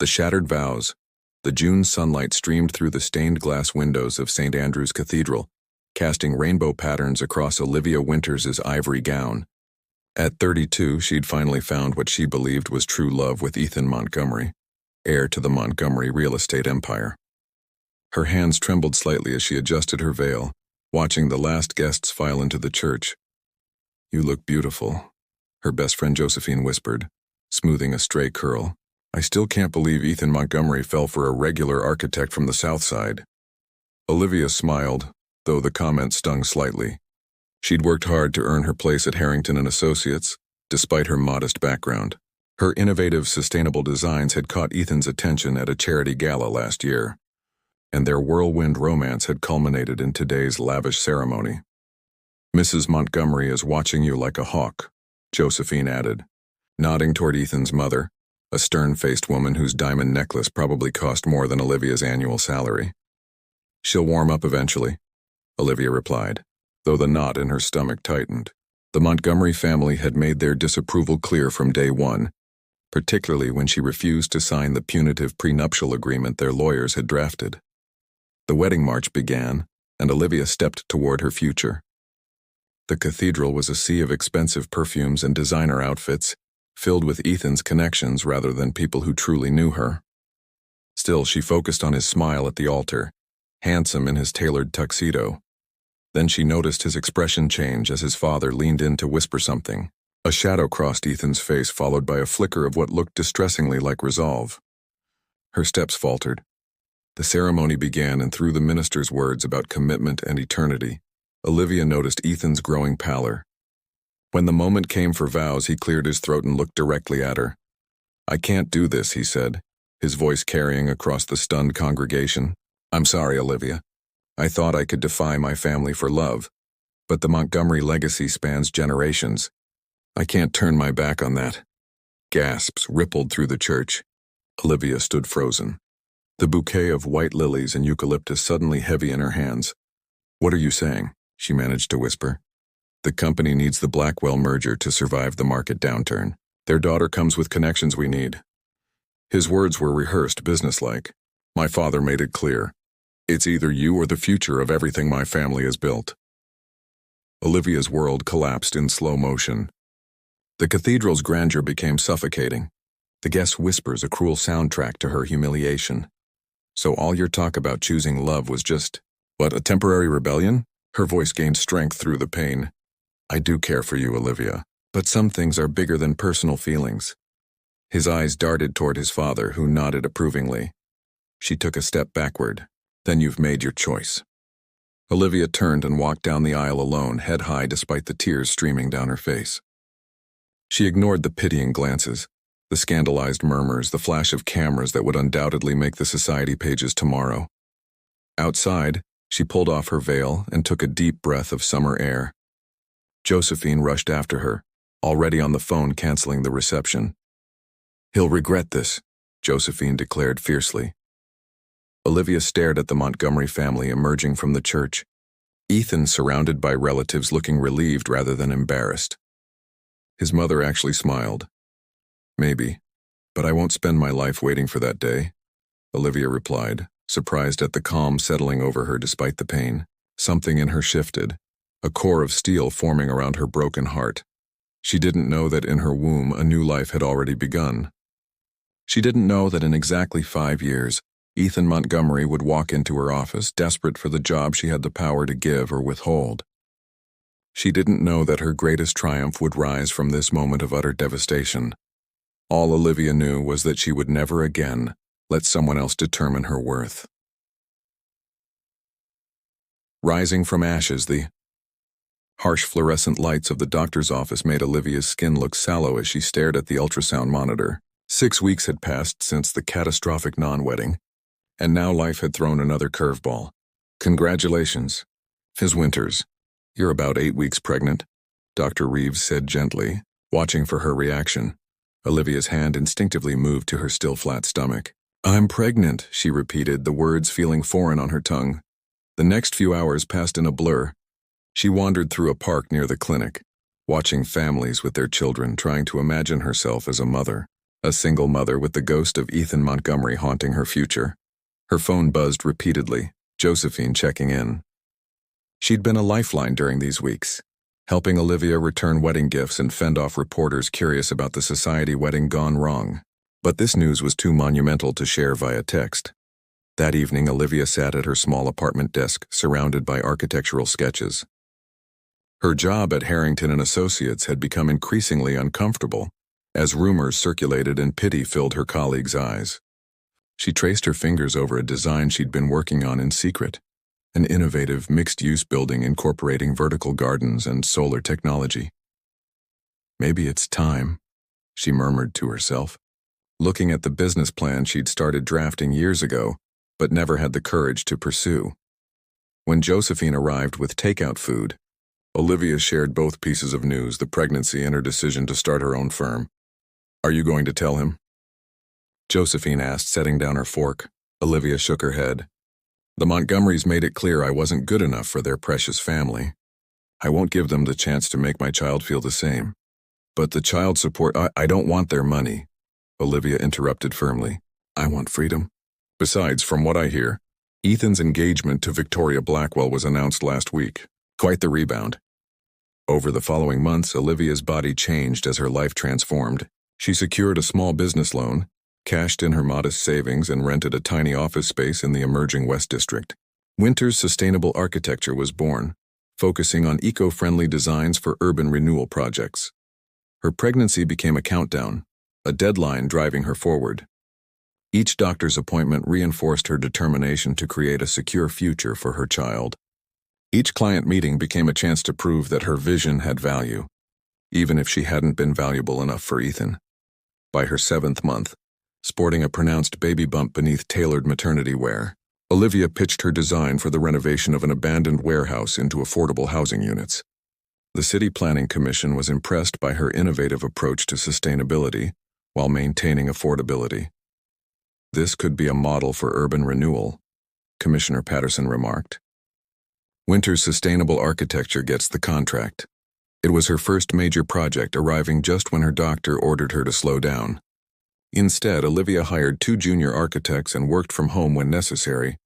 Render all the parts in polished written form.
The shattered vows. The June sunlight streamed through the stained glass windows of St. Andrew's Cathedral, casting rainbow patterns across Olivia Winters's ivory gown. At 32, she'd finally found what she believed was true love with Ethan Montgomery, heir to the Montgomery real estate empire. Her hands trembled slightly as she adjusted her veil, watching the last guests file into the church. "You look beautiful," her best friend Josephine whispered, smoothing a stray curl. "I still can't believe Ethan Montgomery fell for a regular architect from the South Side." Olivia smiled, though the comment stung slightly. She'd worked hard to earn her place at Harrington and Associates, despite her modest background. Her innovative, sustainable designs had caught Ethan's attention at a charity gala last year, and their whirlwind romance had culminated in today's lavish ceremony. "Mrs. Montgomery is watching you like a hawk," Josephine added, nodding toward Ethan's mother, a stern-faced woman whose diamond necklace probably cost more than Olivia's annual salary. "She'll warm up eventually," Olivia replied, though the knot in her stomach tightened. The Montgomery family had made their disapproval clear from day one, particularly when she refused to sign the punitive prenuptial agreement their lawyers had drafted. The wedding march began, and Olivia stepped toward her future. The cathedral was a sea of expensive perfumes and designer outfits, filled with Ethan's connections rather than people who truly knew her. Still, she focused on his smile at the altar, handsome in his tailored tuxedo. Then she noticed his expression change as his father leaned in to whisper something. A shadow crossed Ethan's face, followed by a flicker of what looked distressingly like resolve. Her steps faltered. The ceremony began, and through the minister's words about commitment and eternity, Olivia noticed Ethan's growing pallor. When the moment came for vows, he cleared his throat and looked directly at her. "I can't do this," he said, his voice carrying across the stunned congregation. "I'm sorry, Olivia. I thought I could defy my family for love, but the Montgomery legacy spans generations. I can't turn my back on that." Gasps rippled through the church. Olivia stood frozen, the bouquet of white lilies and eucalyptus suddenly heavy in her hands. "What are you saying?" she managed to whisper. "The company needs the Blackwell merger to survive the market downturn. Their daughter comes with connections we need." His words were rehearsed, businesslike. "My father made it clear. It's either you or the future of everything my family has built." Olivia's world collapsed in slow motion. The cathedral's grandeur became suffocating, the guest's whispers a cruel soundtrack to her humiliation. "So all your talk about choosing love was just, what, a temporary rebellion?" Her voice gained strength through the pain. "I do care for you, Olivia, but some things are bigger than personal feelings." His eyes darted toward his father, who nodded approvingly. She took a step backward. "Then you've made your choice." Olivia turned and walked down the aisle alone, head high despite the tears streaming down her face. She ignored the pitying glances, the scandalized murmurs, the flash of cameras that would undoubtedly make the society pages tomorrow. Outside, she pulled off her veil and took a deep breath of summer air. Josephine rushed after her, already on the phone canceling the reception. "He'll regret this," Josephine declared fiercely. Olivia stared at the Montgomery family emerging from the church, Ethan surrounded by relatives looking relieved rather than embarrassed. His mother actually smiled. "Maybe, but I won't spend my life waiting for that day," Olivia replied, surprised at the calm settling over her despite the pain. Something in her shifted, a core of steel forming around her broken heart. She didn't know that in her womb a new life had already begun. She didn't know that in exactly 5 years, Ethan Montgomery would walk into her office, desperate for the job she had the power to give or withhold. She didn't know that her greatest triumph would rise from this moment of utter devastation. All Olivia knew was that she would never again let someone else determine her worth. Rising from ashes, the harsh fluorescent lights of the doctor's office made Olivia's skin look sallow as she stared at the ultrasound monitor. 6 weeks had passed since the catastrophic non-wedding, and now life had thrown another curveball. "Congratulations, Ms. Winters. You're about 8 weeks pregnant," Dr. Reeves said gently, watching for her reaction. Olivia's hand instinctively moved to her still flat stomach. "I'm pregnant," she repeated, the words feeling foreign on her tongue. The next few hours passed in a blur. She wandered through a park near the clinic, watching families with their children, trying to imagine herself as a mother. a single mother with the ghost of Ethan Montgomery haunting her future. Her phone buzzed repeatedly, Josephine checking in. She'd been a lifeline during these weeks, helping Olivia return wedding gifts and fend off reporters curious about the society wedding gone wrong. But this news was too monumental to share via text. That evening, Olivia sat at her small apartment desk, surrounded by architectural sketches. Her job at Harrington & Associates had become increasingly uncomfortable, as rumors circulated and pity filled her colleagues' eyes. She traced her fingers over a design she'd been working on in secret, an innovative mixed-use building incorporating vertical gardens and solar technology. Maybe it's time, she murmured to herself, looking at the business plan she'd started drafting years ago, but never had the courage to pursue. When Josephine arrived with takeout food, Olivia shared both pieces of news, the pregnancy and her decision to start her own firm. "Are you going to tell him?" Josephine asked, setting down her fork. Olivia shook her head. "The Montgomerys made it clear I wasn't good enough for their precious family. I won't give them the chance to make my child feel the same. But the child support, I don't want their money," Olivia interrupted firmly. "I want freedom. Besides, from what I hear, Ethan's engagement to Victoria Blackwell was announced last week. Quite the rebound." Over the following months, Olivia's body changed as her life transformed. She secured a small business loan, cashed in her modest savings, and rented a tiny office space in the emerging West District. Winter's sustainable architecture was born, focusing on eco-friendly designs for urban renewal projects. Her pregnancy became a countdown, a deadline driving her forward. Each doctor's appointment reinforced her determination to create a secure future for her child. Each client meeting became a chance to prove that her vision had value, even if she hadn't been valuable enough for Ethan. By her 7th month, sporting a pronounced baby bump beneath tailored maternity wear, Olivia pitched her design for the renovation of an abandoned warehouse into affordable housing units. The City Planning Commission was impressed by her innovative approach to sustainability while maintaining affordability. "This could be a model for urban renewal," Commissioner Patterson remarked. Winter's sustainable architecture gets the contract. It was her first major project, arriving just when her doctor ordered her to slow down. Instead, Olivia hired 2 junior architects and worked from home when necessary,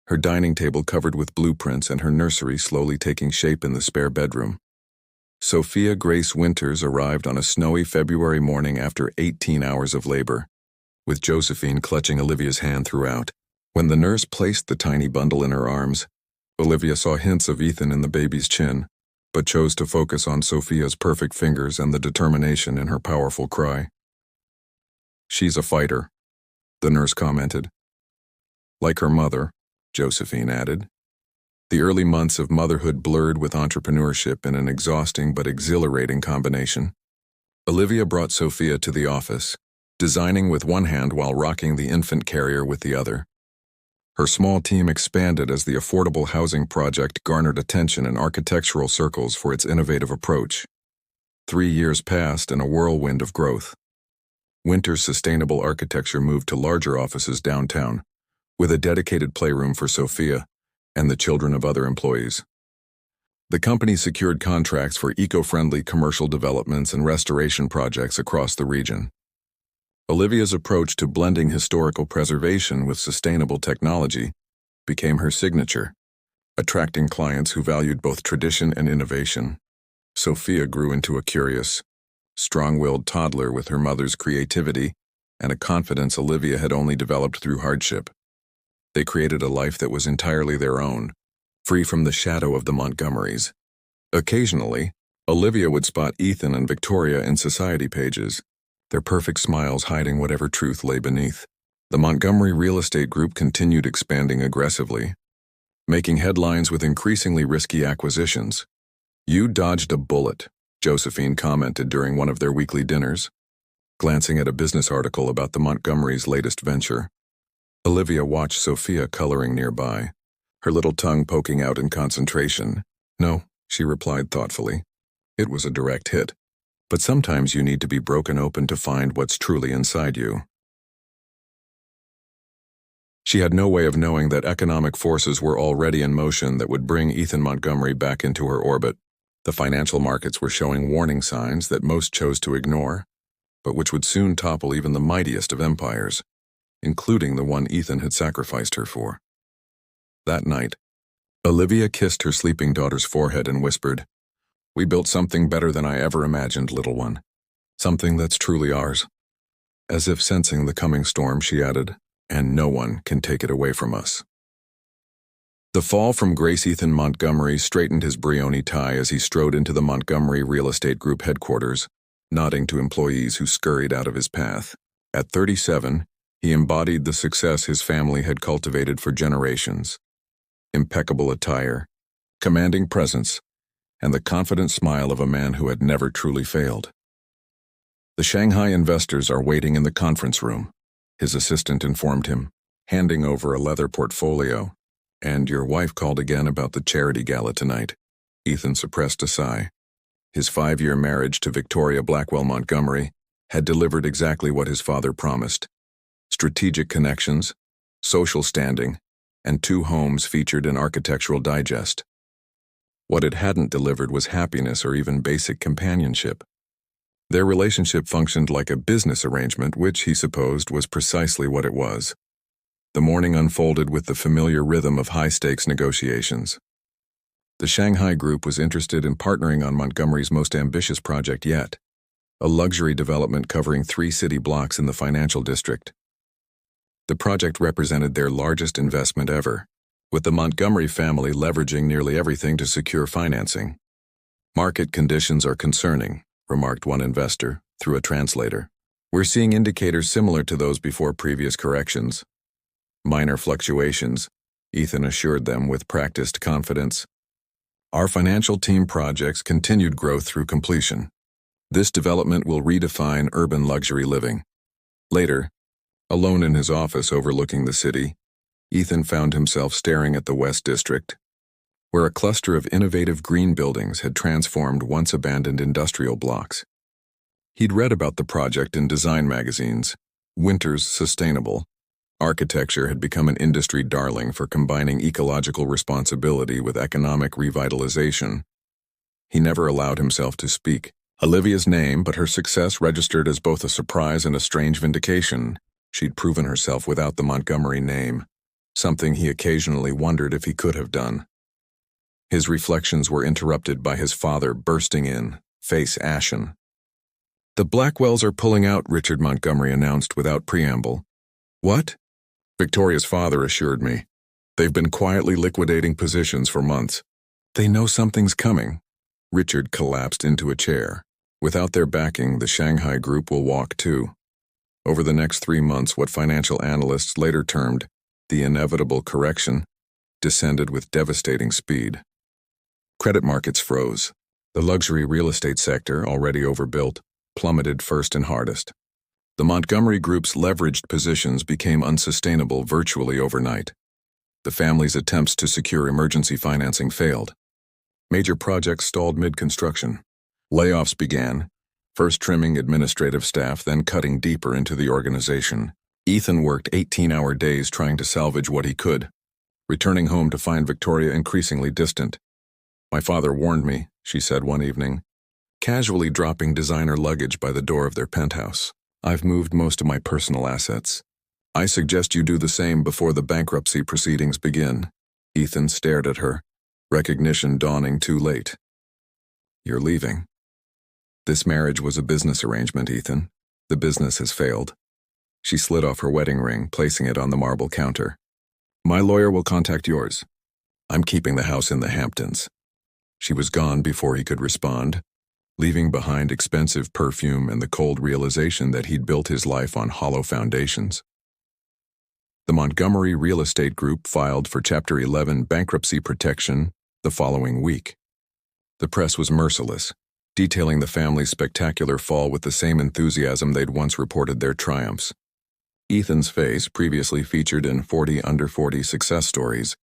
her dining table covered with blueprints and her nursery slowly taking shape in the spare bedroom. Sophia Grace Winters arrived on a snowy February morning after 18 hours of labor, with Josephine clutching Olivia's hand throughout. When the nurse placed the tiny bundle in her arms, Olivia saw hints of Ethan in the baby's chin, but chose to focus on Sophia's perfect fingers and the determination in her powerful cry. "She's a fighter," the nurse commented. "Like her mother," Josephine added. The early months of motherhood blurred with entrepreneurship in an exhausting but exhilarating combination. Olivia brought Sophia to the office, designing with one hand while rocking the infant carrier with the other. Her small team expanded as the affordable housing project garnered attention in architectural circles for its innovative approach. 3 years passed in a whirlwind of growth. Winter's sustainable architecture moved to larger offices downtown, with a dedicated playroom for Sophia and the children of other employees. The company secured contracts for eco-friendly commercial developments and restoration projects across the region. Olivia's approach to blending historical preservation with sustainable technology became her signature, attracting clients who valued both tradition and innovation. Sophia grew into a curious, strong-willed toddler with her mother's creativity and a confidence Olivia had only developed through hardship. They created a life that was entirely their own, free from the shadow of the Montgomerys. Occasionally, Olivia would spot Ethan and Victoria in society pages, their perfect smiles hiding whatever truth lay beneath. The Montgomery Real Estate Group continued expanding aggressively, making headlines with increasingly risky acquisitions. "You dodged a bullet," Josephine commented during one of their weekly dinners, glancing at a business article about the Montgomerys' latest venture. Olivia watched Sophia coloring nearby, her little tongue poking out in concentration. "No," she replied thoughtfully. "It was a direct hit. But sometimes you need to be broken open to find what's truly inside you." She had no way of knowing that economic forces were already in motion that would bring Ethan Montgomery back into her orbit. The financial markets were showing warning signs that most chose to ignore. but which would soon topple even the mightiest of empires, including the one Ethan had sacrificed her for. That night, Olivia kissed her sleeping daughter's forehead and whispered, "We built something better than I ever imagined, little one. Something that's truly ours." As if sensing the coming storm, she added, "And no one can take it away from us." The fall from grace. Ethan Montgomery straightened his Brioni tie as he strode into the Montgomery Real Estate Group headquarters, nodding to employees who scurried out of his path. At 37, he embodied the success his family had cultivated for generations. Impeccable attire, commanding presence, and the confident smile of a man who had never truly failed. "The Shanghai investors are waiting in the conference room," his assistant informed him, handing over a leather portfolio. "And your wife called again about the charity gala tonight." Ethan suppressed a sigh. His 5-year marriage to Victoria Blackwell Montgomery had delivered exactly what his father promised: strategic connections, social standing, and 2 homes featured in Architectural Digest. What it hadn't delivered was happiness or even basic companionship. Their relationship functioned like a business arrangement, which he supposed was precisely what it was. The morning unfolded with the familiar rhythm of high-stakes negotiations. The Shanghai Group was interested in partnering on Montgomery's most ambitious project yet, a luxury development covering 3 city blocks in the financial district. The project represented their largest investment ever, with the Montgomery family leveraging nearly everything to secure financing. "Market conditions are concerning," remarked one investor, through a translator. "We're seeing indicators similar to those before previous corrections." "Minor fluctuations," Ethan assured them with practiced confidence. "Our financial team projects continued growth through completion. This development will redefine urban luxury living." Later, alone in his office overlooking the city, Ethan found himself staring at the West District, where a cluster of innovative green buildings had transformed once abandoned industrial blocks. He'd read about the project in design magazines. Winter's Sustainable Architecture had become an industry darling for combining ecological responsibility with economic revitalization. He never allowed himself to speak Olivia's name, but her success registered as both a surprise and a strange vindication. She'd proven herself without the Montgomery name, something he occasionally wondered if he could have done. His reflections were interrupted by his father bursting in, face ashen. "The Blackwells are pulling out," Richard Montgomery announced without preamble. "What?" Victoria's father assured me. "They've been quietly liquidating positions for months. They know something's coming." Richard collapsed into a chair. "Without their backing, the Shanghai Group will walk too." Over the next 3 months, what financial analysts later termed the inevitable correction descended with devastating speed. Credit markets froze. The luxury real estate sector, already overbuilt, plummeted first and hardest. The Montgomery Group's leveraged positions became unsustainable virtually overnight. The family's attempts to secure emergency financing failed. Major projects stalled mid-construction. Layoffs began, first trimming administrative staff, then cutting deeper into the organization. Ethan worked 18-hour days trying to salvage what he could, returning home to find Victoria increasingly distant. "My father warned me," she said one evening, casually dropping designer luggage by the door of their penthouse. "I've moved most of my personal assets. I suggest you do the same before the bankruptcy proceedings begin." Ethan stared at her, recognition dawning too late. "You're leaving." "This marriage was a business arrangement, Ethan. The business has failed." She slid off her wedding ring, placing it on the marble counter. "My lawyer will contact yours. I'm keeping the house in the Hamptons." She was gone before he could respond, leaving behind expensive perfume and the cold realization that he'd built his life on hollow foundations. The Montgomery Real Estate Group filed for Chapter 11 bankruptcy protection the following week. The press was merciless, detailing the family's spectacular fall with the same enthusiasm they'd once reported their triumphs. Ethan's face, previously featured in 40 Under 40 success stories,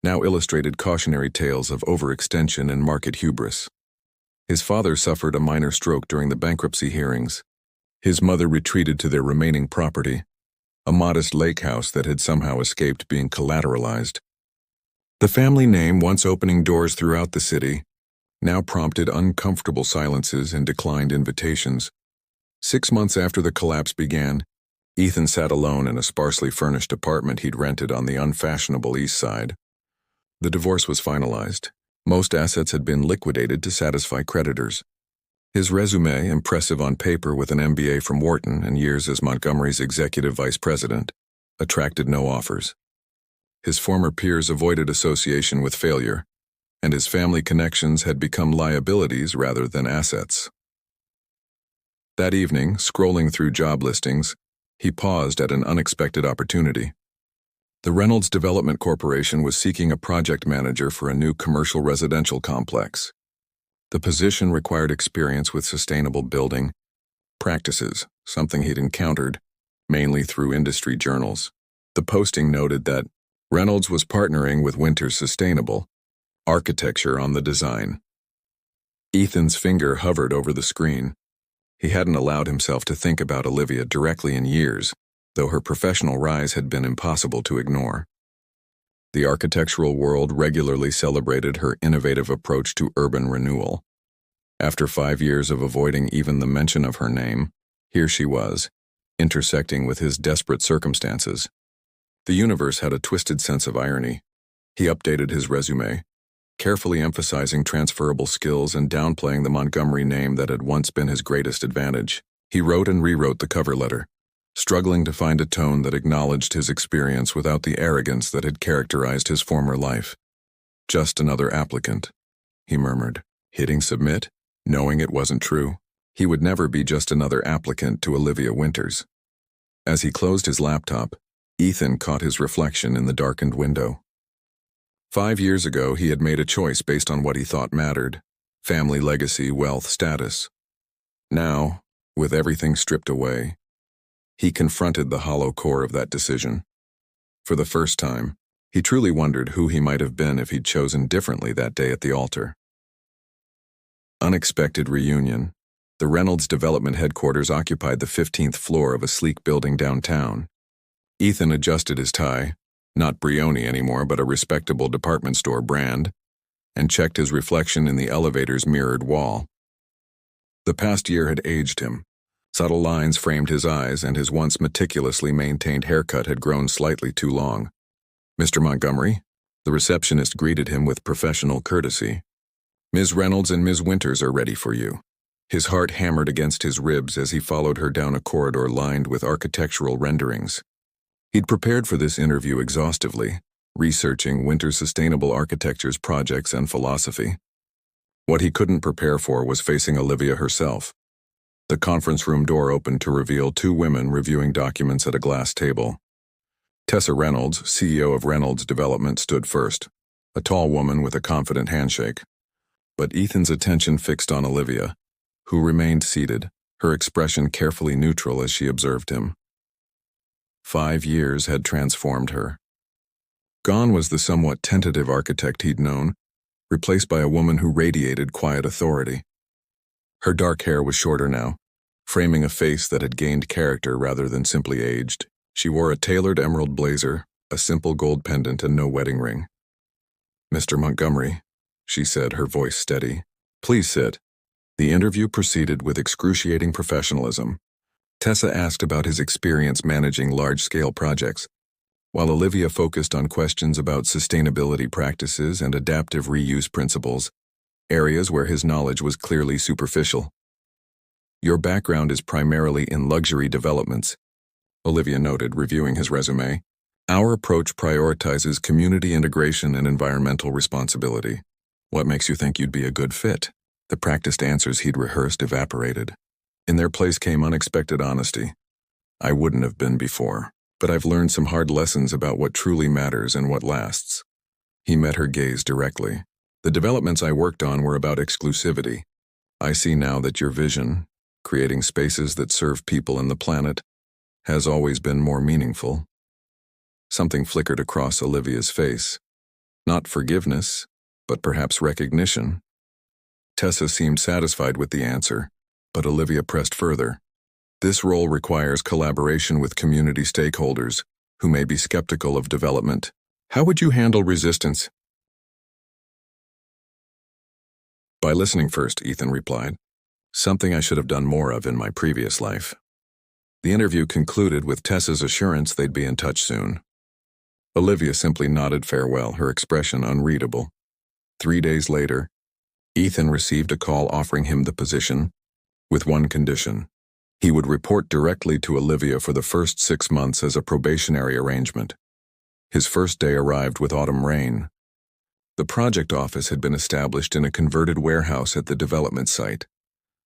now illustrated cautionary tales of overextension and market hubris. His father suffered a minor stroke during the bankruptcy hearings. His mother retreated to their remaining property, a modest lake house that had somehow escaped being collateralized. The family name, once opening doors throughout the city, now prompted uncomfortable silences and declined invitations. 6 months after the collapse began, Ethan sat alone in a sparsely furnished apartment he'd rented on the unfashionable East Side. The divorce was finalized. Most assets had been liquidated to satisfy creditors. His resume, impressive on paper with an MBA from Wharton and years as Montgomery's executive vice president, attracted no offers. His former peers avoided association with failure, and his family connections had become liabilities rather than assets. That evening, scrolling through job listings, he paused at an unexpected opportunity. The Reynolds Development Corporation was seeking a project manager for a new commercial residential complex. The position required experience with sustainable building practices, something he'd encountered, mainly through industry journals. The posting noted that Reynolds was partnering with Winter's Sustainable Architecture on the design. Ethan's finger hovered over the screen. He hadn't allowed himself to think about Olivia directly in years, though her professional rise had been impossible to ignore. The architectural world regularly celebrated her innovative approach to urban renewal. After 5 years of avoiding even the mention of her name, here she was, intersecting with his desperate circumstances. The universe had a twisted sense of irony. He updated his resume, carefully emphasizing transferable skills and downplaying the Montgomery name that had once been his greatest advantage. He wrote and rewrote the cover letter, struggling to find a tone that acknowledged his experience without the arrogance that had characterized his former life. "Just another applicant," he murmured, hitting submit, knowing it wasn't true. He would never be just another applicant to Olivia Winters. As he closed his laptop, Ethan caught his reflection in the darkened window. 5 years ago, he had made a choice based on what he thought mattered: family legacy, wealth, status. Now, with everything stripped away, he confronted the hollow core of that decision. For the first time, he truly wondered who he might have been if he'd chosen differently that day at the altar. Unexpected reunion. The Reynolds Development headquarters occupied the 15th floor of a sleek building downtown. Ethan adjusted his tie, not Brioni anymore but a respectable department store brand, and checked his reflection in the elevator's mirrored wall. The past year had aged him. Subtle lines framed his eyes, and his once meticulously maintained haircut had grown slightly too long. "Mr. Montgomery?" The receptionist greeted him with professional courtesy. "Ms. Reynolds and Ms. Winters are ready for you." His heart hammered against his ribs as he followed her down a corridor lined with architectural renderings. He'd prepared for this interview exhaustively, researching Winter's Sustainable Architecture's projects and philosophy. What he couldn't prepare for was facing Olivia herself. The conference room door opened to reveal 2 women reviewing documents at a glass table. Tessa Reynolds, CEO of Reynolds Development, stood first, a tall woman with a confident handshake. But Ethan's attention fixed on Olivia, who remained seated, her expression carefully neutral as she observed him. 5 years had transformed her. Gone was the somewhat tentative architect he'd known, replaced by a woman who radiated quiet authority. Her dark hair was shorter now, framing a face that had gained character rather than simply aged. She wore a tailored emerald blazer, a simple gold pendant, and no wedding ring. "Mr. Montgomery," she said, her voice steady. "Please sit." The interview proceeded with excruciating professionalism. Tessa asked about his experience managing large-scale projects, while Olivia focused on questions about sustainability practices and adaptive reuse principles, areas where his knowledge was clearly superficial. "Your background is primarily in luxury developments," Olivia noted, reviewing his resume. "Our approach prioritizes community integration and environmental responsibility. What makes you think you'd be a good fit?" The practiced answers he'd rehearsed evaporated. In their place came unexpected honesty. "I wouldn't have been before, but I've learned some hard lessons about what truly matters and what lasts." He met her gaze directly. "The developments I worked on were about exclusivity. I see now that your vision, creating spaces that serve people and the planet, has always been more meaningful." Something flickered across Olivia's face. Not forgiveness, but perhaps recognition. Tessa seemed satisfied with the answer, but Olivia pressed further. "This role requires collaboration with community stakeholders who may be skeptical of development. How would you handle resistance?" "By listening first," Ethan replied. Something I should have done more of in my previous life. The interview concluded with Tessa's assurance they'd be in touch soon. Olivia simply nodded farewell, her expression unreadable. 3 days later, Ethan received a call offering him the position, with one condition. He would report directly to Olivia for the first 6 months as a probationary arrangement. His first day arrived with autumn rain. The project office had been established in a converted warehouse at the development site,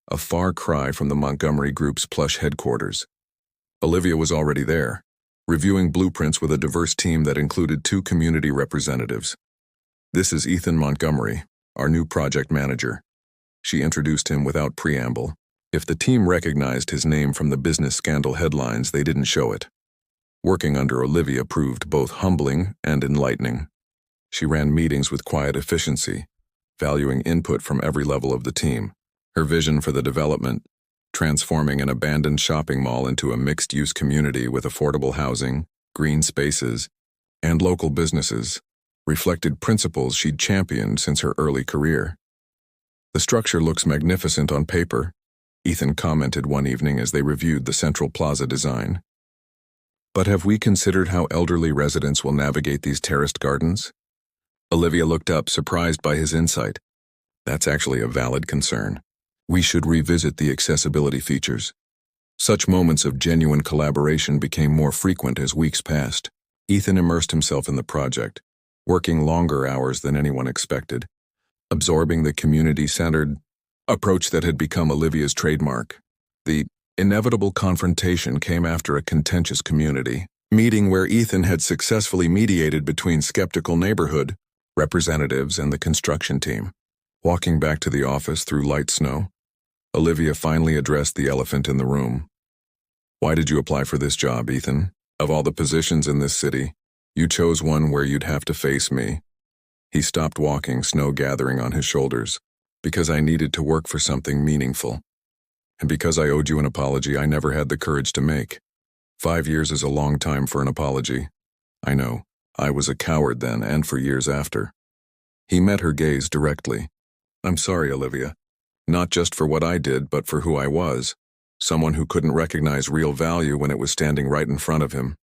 a far cry from the Montgomery Group's plush headquarters. Olivia was already there, reviewing blueprints with a diverse team that included 2 community representatives. "This is Ethan Montgomery, our new project manager." She introduced him without preamble. If the team recognized his name from the business scandal headlines, they didn't show it. Working under Olivia proved both humbling and enlightening. She ran meetings with quiet efficiency, valuing input from every level of the team. Her vision for the development, transforming an abandoned shopping mall into a mixed-use community with affordable housing, green spaces, and local businesses, reflected principles she'd championed since her early career. "The structure looks magnificent on paper," Ethan commented one evening as they reviewed the Central Plaza design. "But have we considered how elderly residents will navigate these terraced gardens?" Olivia looked up, surprised by his insight. "That's actually a valid concern. We should revisit the accessibility features." Such moments of genuine collaboration became more frequent as weeks passed. Ethan immersed himself in the project, working longer hours than anyone expected, absorbing the community-centered approach that had become Olivia's trademark. The inevitable confrontation came after a contentious community meeting where Ethan had successfully mediated between skeptical neighborhood representatives and the construction team. Walking back to the office through light snow, Olivia finally addressed the elephant in the room. "Why did you apply for this job, Ethan? Of all the positions in this city, you chose one where you'd have to face me." He stopped walking, snow gathering on his shoulders. "Because I needed to work for something meaningful. And because I owed you an apology I never had the courage to make. 5 years is a long time for an apology. I know, I was a coward then and for years after." He met her gaze directly. "I'm sorry, Olivia. Not just for what I did, but for who I was. Someone who couldn't recognize real value when it was standing right in front of him."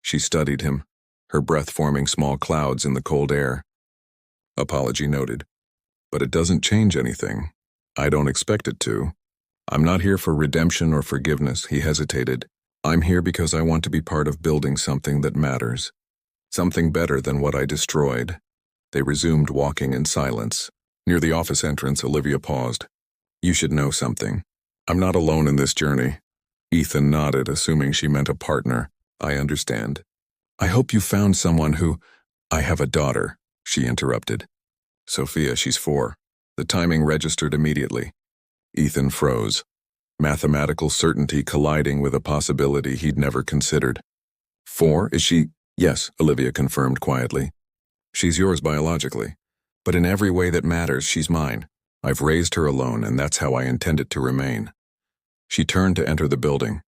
She studied him, her breath forming small clouds in the cold air. "Apology noted. But it doesn't change anything. I don't expect it to. I'm not here for redemption or forgiveness," he hesitated. "I'm here because I want to be part of building something that matters. Something better than what I destroyed." They resumed walking in silence. Near the office entrance, Olivia paused. "You should know something. I'm not alone in this journey." Ethan nodded, assuming she meant a partner. "I understand. I hope you found someone who—" "I have a daughter," she interrupted. "Sophia, she's 4. The timing registered immediately." Ethan froze, mathematical certainty colliding with a possibility he'd never considered. 4? Is she— "Yes," Olivia confirmed quietly. "She's yours biologically. But in every way that matters, she's mine. I've raised her alone, and that's how I intend it to remain." She turned to enter the building,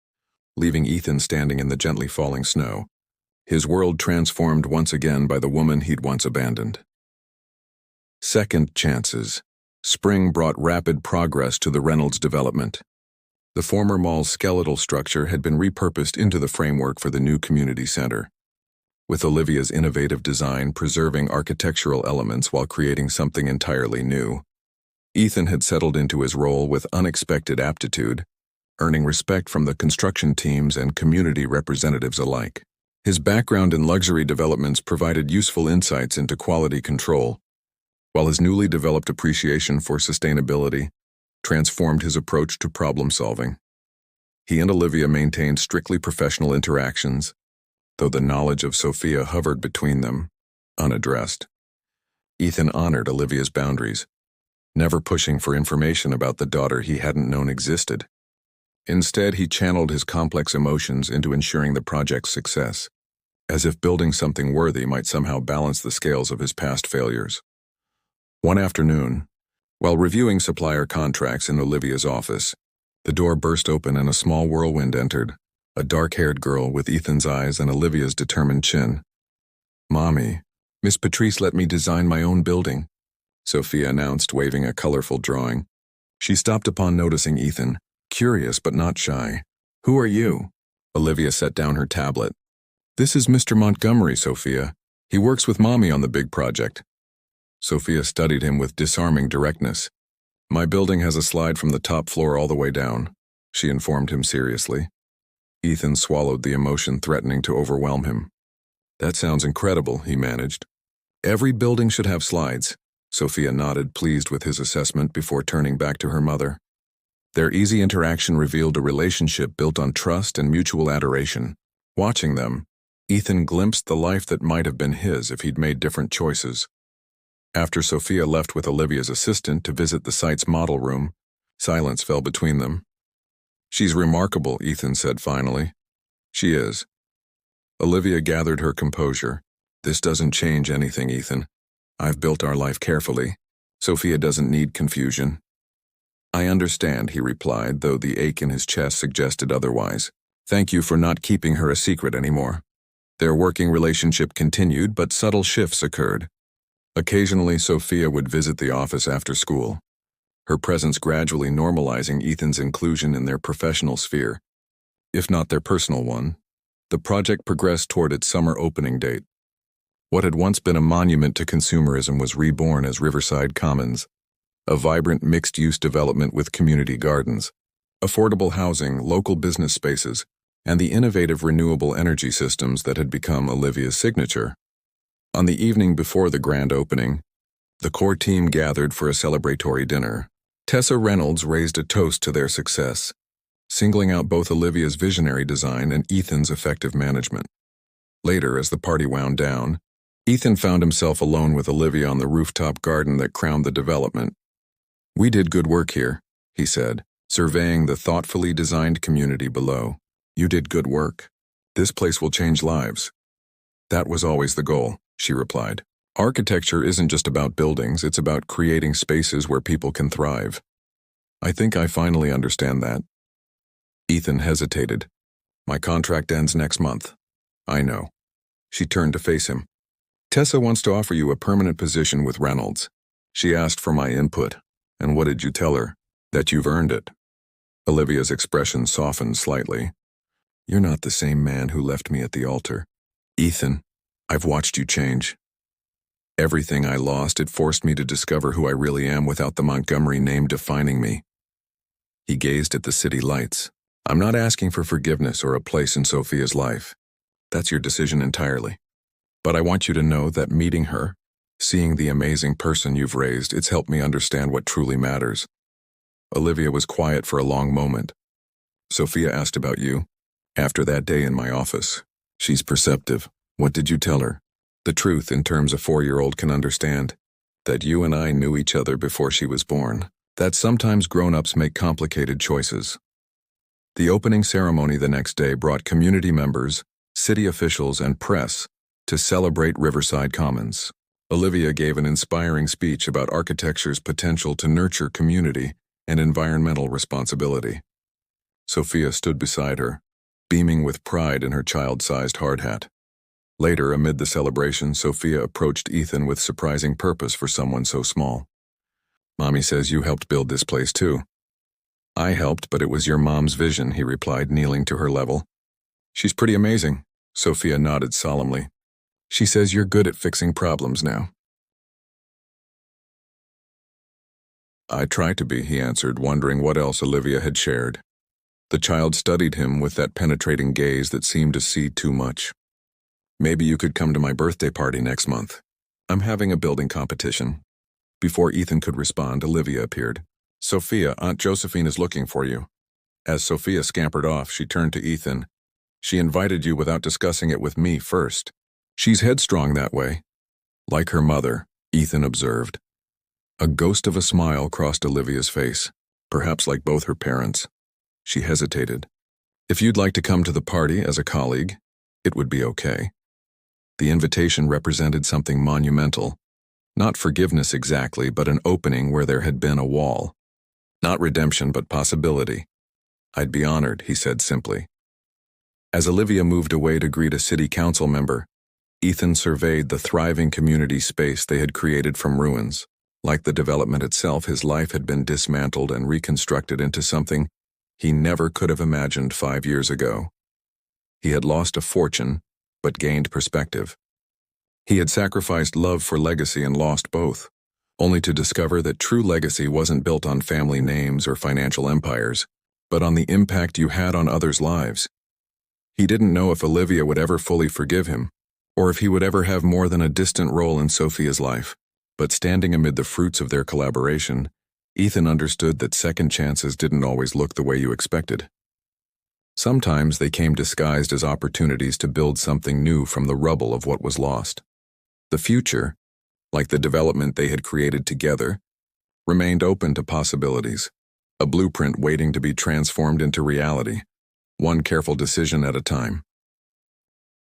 leaving Ethan standing in the gently falling snow, his world transformed once again by the woman he'd once abandoned. Second chances. Spring brought rapid progress to the Reynolds development. The former mall's skeletal structure had been repurposed into the framework for the new community center, with Olivia's innovative design preserving architectural elements while creating something entirely new. Ethan had settled into his role with unexpected aptitude, earning respect from the construction teams and community representatives alike. His background in luxury developments provided useful insights into quality control, while his newly developed appreciation for sustainability transformed his approach to problem-solving. He and Olivia maintained strictly professional interactions, though the knowledge of Sophia hovered between them, unaddressed. Ethan honored Olivia's boundaries, never pushing for information about the daughter he hadn't known existed. Instead, he channeled his complex emotions into ensuring the project's success, as if building something worthy might somehow balance the scales of his past failures. One afternoon, while reviewing supplier contracts in Olivia's office, the door burst open and a small whirlwind entered, a dark-haired girl with Ethan's eyes and Olivia's determined chin. "Mommy, Miss Patrice let me design my own building," Sophia announced, waving a colorful drawing. She stopped upon noticing Ethan, curious but not shy. "Who are you?" Olivia set down her tablet. "This is Mr. Montgomery, Sophia. He works with Mommy on the big project." Sophia studied him with disarming directness. "My building has a slide from the top floor all the way down," she informed him seriously. Ethan swallowed the emotion threatening to overwhelm him. "That sounds incredible," he managed. "Every building should have slides." Sophia nodded, pleased with his assessment before turning back to her mother. Their easy interaction revealed a relationship built on trust and mutual adoration. Watching them, Ethan glimpsed the life that might have been his if he'd made different choices. After Sophia left with Olivia's assistant to visit the site's model room, silence fell between them. "She's remarkable," Ethan said finally. "She is." Olivia gathered her composure. "This doesn't change anything, Ethan. I've built our life carefully. Sophia doesn't need confusion." "I understand," he replied, though the ache in his chest suggested otherwise. "Thank you for not keeping her a secret anymore." Their working relationship continued, but subtle shifts occurred. Occasionally, Sophia would visit the office after school, her presence gradually normalizing Ethan's inclusion in their professional sphere, if not their personal one. The project progressed toward its summer opening date. What had once been a monument to consumerism was reborn as Riverside Commons, a vibrant mixed-use development with community gardens, affordable housing, local business spaces, and the innovative renewable energy systems that had become Olivia's signature. On the evening before the grand opening, the core team gathered for a celebratory dinner. Tessa Reynolds raised a toast to their success, singling out both Olivia's visionary design and Ethan's effective management. Later, as the party wound down, Ethan found himself alone with Olivia on the rooftop garden that crowned the development. "We did good work here," he said, surveying the thoughtfully designed community below. "You did good work. This place will change lives." "That was always the goal," she replied. "Architecture isn't just about buildings, it's about creating spaces where people can thrive. I think I finally understand that." Ethan hesitated. "My contract ends next month." "I know." She turned to face him. "Tessa wants to offer you a permanent position with Reynolds. She asked for my input. And what did you tell her? That you've earned it." Olivia's expression softened slightly. "You're not the same man who left me at the altar. Ethan, I've watched you change. Everything I lost, it forced me to discover who I really am without the Montgomery name defining me." He gazed at the city lights. "I'm not asking for forgiveness or a place in Sophia's life. That's your decision entirely. But I want you to know that meeting her, seeing the amazing person you've raised, it's helped me understand what truly matters." Olivia was quiet for a long moment. "Sophia asked about you. After that day in my office. She's perceptive. What did you tell her?" "The truth in terms a 4-year-old can understand. That you and I knew each other before she was born. That sometimes grown-ups make complicated choices." The opening ceremony the next day brought community members, city officials, and press to celebrate Riverside Commons. Olivia gave an inspiring speech about architecture's potential to nurture community and environmental responsibility. Sophia stood beside her, beaming with pride in her child-sized hard hat. Later, amid the celebration, Sophia approached Ethan with surprising purpose for someone so small. "Mommy says you helped build this place too." "I helped, but it was your mom's vision," he replied, kneeling to her level. "She's pretty amazing." Sophia nodded solemnly. "She says you're good at fixing problems now." "I try to be," he answered, wondering what else Olivia had shared. The child studied him with that penetrating gaze that seemed to see too much. "Maybe you could come to my birthday party next month. I'm having a building competition." Before Ethan could respond, Olivia appeared. "Sophia, Aunt Josephine is looking for you." As Sophia scampered off, she turned to Ethan. "She invited you without discussing it with me first. She's headstrong that way." "Like her mother," Ethan observed. A ghost of a smile crossed Olivia's face, perhaps like both her parents. She hesitated. "If you'd like to come to the party as a colleague, it would be okay." The invitation represented something monumental. Not forgiveness exactly, but an opening where there had been a wall. Not redemption, but possibility. "I'd be honored," he said simply. As Olivia moved away to greet a city council member, Ethan surveyed the thriving community space they had created from ruins. Like the development itself, his life had been dismantled and reconstructed into something he never could have imagined 5 years ago. He had lost a fortune, but gained perspective. He had sacrificed love for legacy and lost both, only to discover that true legacy wasn't built on family names or financial empires, but on the impact you had on others' lives. He didn't know if Olivia would ever fully forgive him, or if he would ever have more than a distant role in Sophia's life. But standing amid the fruits of their collaboration, Ethan understood that second chances didn't always look the way you expected. Sometimes they came disguised as opportunities to build something new from the rubble of what was lost. The future, like the development they had created together, remained open to possibilities, a blueprint waiting to be transformed into reality, one careful decision at a time.